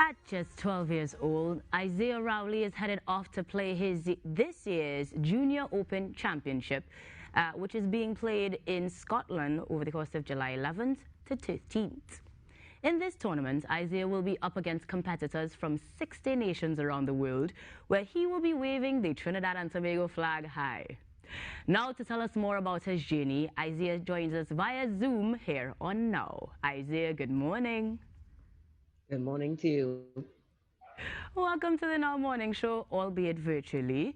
At just 12 years old, Isaiah Rowley is headed off to play this year's Junior Open Championship, which is being played in Scotland over the course of July 11th to 13th. In this tournament, Isaiah will be up against competitors from 60 nations around the world, where he will be waving the Trinidad and Tobago flag high. Now, to tell us more about his journey, Isaiah joins us via Zoom here on Now. Isaiah, good morning. Good morning to you. Welcome to the Now Morning Show, albeit virtually.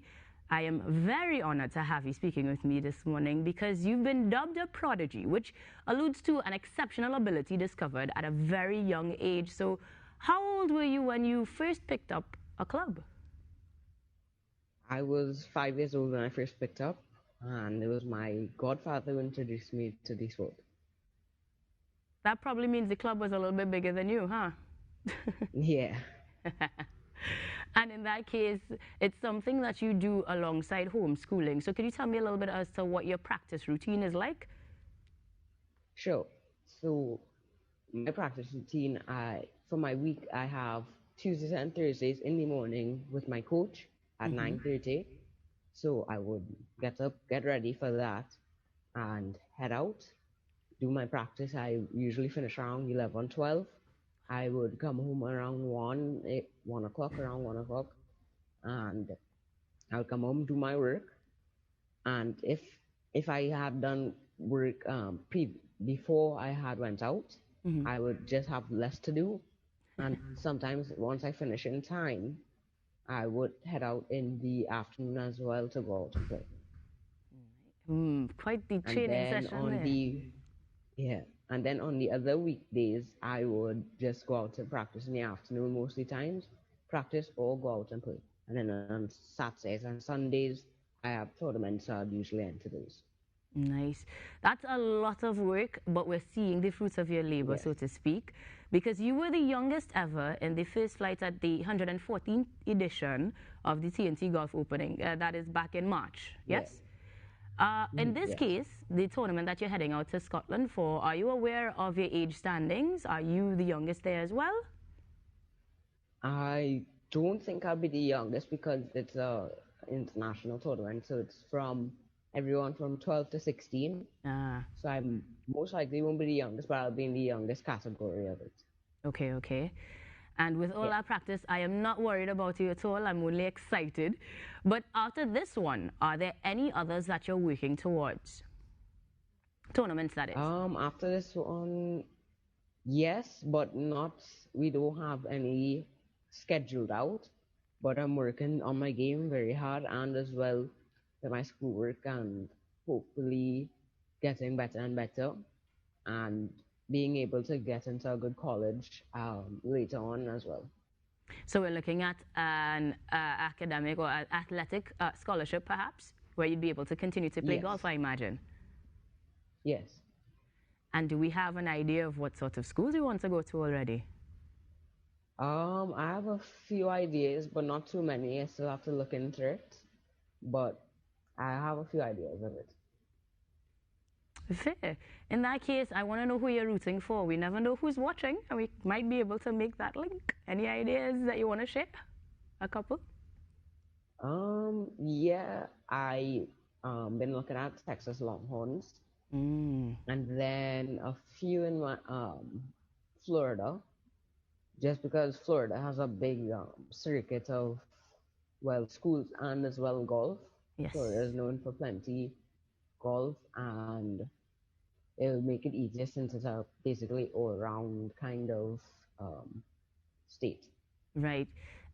I am very honored to have you speaking with me this morning because you've been dubbed a prodigy, which alludes to an exceptional ability discovered at a very young age. So, how old were you when you first picked up a club? I was 5 years old when I first picked up, and it was my godfather who introduced me to the sport. That probably means the club was a little bit bigger than you, huh? Yeah. And in that case, it's something that you do alongside homeschooling. So can you tell me a little bit as to what your practice routine is like? Sure. So my practice routine, for my week, I have Tuesdays and Thursdays in the morning with my coach at 9:30. So I would get up, get ready for that, and head out, do my practice. I usually finish around 11, 12. I would come home around 1 o'clock, around 1 o'clock, and I'll come home, do my work, and if I had done work before I had went out, I would just have less to do. And sometimes once I finish in time, I would head out in the afternoon as well to go out and play. Quite the And training then session there. Yeah, and then on the other weekdays, I would just go out to practice in the afternoon mostly times, practice or go out and play. And then on Saturdays and Sundays, I have tournaments, so I'd usually enter those. Nice. That's a lot of work, but we're seeing the fruits of your labor, Yes. so to speak, because you were the youngest ever in the first flight at the 114th edition of the TNT Golf Opening. That is back in March, Yeah. yes? In this Yes. case, the tournament that you're heading out to Scotland for, are you aware of your age standings? Are you the youngest there as well? I don't think I'll be the youngest because it's a international tournament, so it's from everyone from 12 to 16. Ah, So I'm most likely won't be the youngest, but I'll be in the youngest category of it. okay, okay. And with all Yeah. our practice, I am not worried about you at all. I'm only excited. But after this one, are there any others that you're working towards? Tournaments, that is. After this one, yes, but not. We don't have any scheduled out. But I'm working on my game very hard, and as well with my schoolwork, and hopefully getting better and better, and being able to get into a good college later on as well. So we're looking at an academic or athletic scholarship, perhaps, where you'd be able to continue to play Yes. golf, I imagine. Yes. And do we have an idea of what sort of schools you want to go to already? I have a few ideas, but not too many. I still have to look into it, but I have a few ideas of it. Fair. In that case, I want to know who you're rooting for. We never know who's watching, and we might be able to make that link. Any ideas that you want to share? A couple? Yeah, I been looking at Texas Longhorns, and then a few in my Florida, just because Florida has a big circuit of schools and as well golf. Yes. Florida is known for plenty golf, and it'll make it easier since it's a basically all-round kind of state. Right.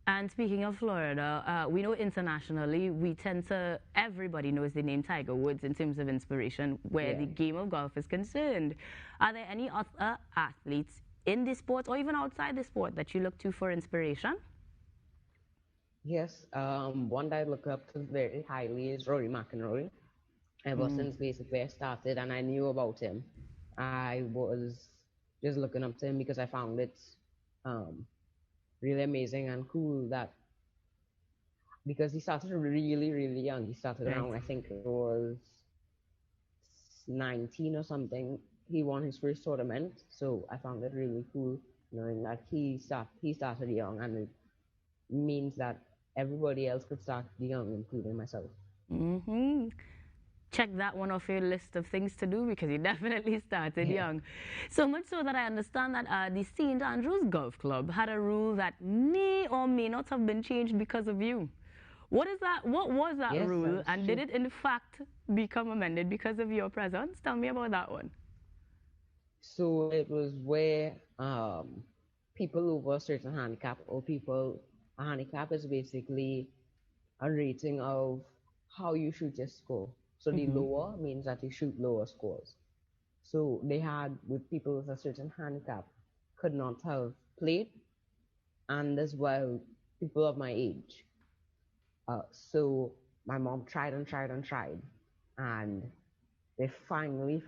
And speaking of Florida, we know internationally, we tend to, everybody knows the name Tiger Woods in terms of inspiration where the game of golf is concerned. Are there any other athletes in the sport or even outside the sport that you look to for inspiration? Yes, one that I look up to very highly is Rory McIlroy. Ever since basically I started and I knew about him, I was just looking up to him because I found it um, really amazing and cool that because he started really, really young. He started Right. around, I think it was 19 or something. He won his first tournament, so I found it really cool knowing that he started young, and it means that everybody else could start young, including myself. Mm-hmm. Check that one off your list of things to do because you definitely started Yeah. young. So much so that I understand that the St. Andrews Golf Club had a rule that may or may not have been changed because of you. What is that? What was that Yes, rule? that's And did true. it in fact become amended because of your presence? Tell me about that one. So it was where people over a certain handicap, or people, a handicap is basically a rating of how you shoot your score. So the Mm-hmm. lower means that you shoot lower scores. So they had, with people with a certain handicap could not have played, and as well people of my age. So my mom tried and tried and tried, and they finally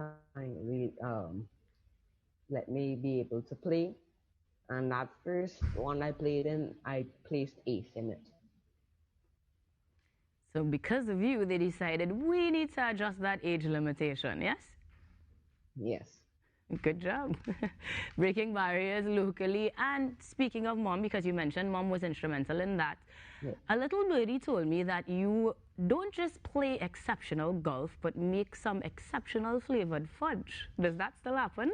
let me be able to play. And that first one I played in, I placed eighth in it. So because of you, they decided we need to adjust that age limitation. Yes. Yes. Good job. Breaking barriers locally. And speaking of mom, because you mentioned mom was instrumental in that, Yeah. a little birdie told me that you don't just play exceptional golf, but make some exceptional flavored fudge. Does that still happen?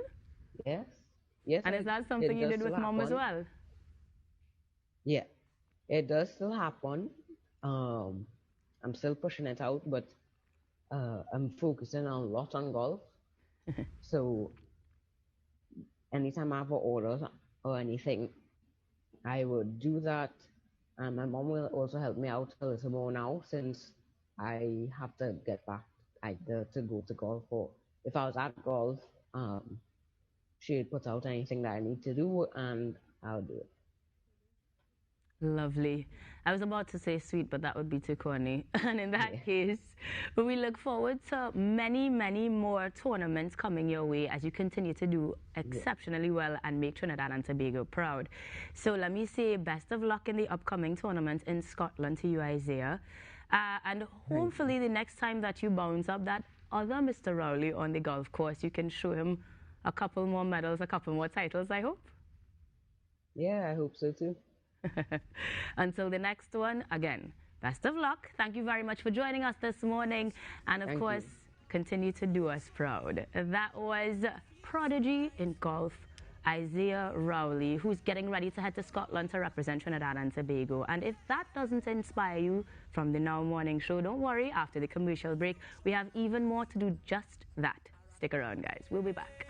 Yes. Yes, And is that it something you does did still with mom as happen. well? Yeah, it does still happen. Um, I'm still pushing it out, but I'm focusing a lot on golf. So anytime I have an order or anything, I would do that. And my mom will also help me out a little more now, since I have to get back either to go to golf, or if I was at golf, she'd put out anything that I need to do, and I'll do it. Lovely. I was about to say sweet, but that would be too corny. And in that Yeah. case, we look forward to many, many more tournaments coming your way as you continue to do Yeah. exceptionally well and make Trinidad and Tobago proud. So let me say best of luck in the upcoming tournament in Scotland to you, Isaiah. And Thank you. hopefully the next time that you bounce up that other Mr. Rowley on the golf course, you can show him a couple more medals, a couple more titles, I hope. Yeah, I hope so too. Until the next one, again, best of luck. Thank you very much for joining us this morning. And of Thank course, you. continue to do us proud. That was prodigy in golf, Isaiah Rowley, who's getting ready to head to Scotland to represent Trinidad and Tobago. And if that doesn't inspire you from the Now Morning Show, don't worry. After the commercial break, we have even more to do just that. Stick around, guys. We'll be back.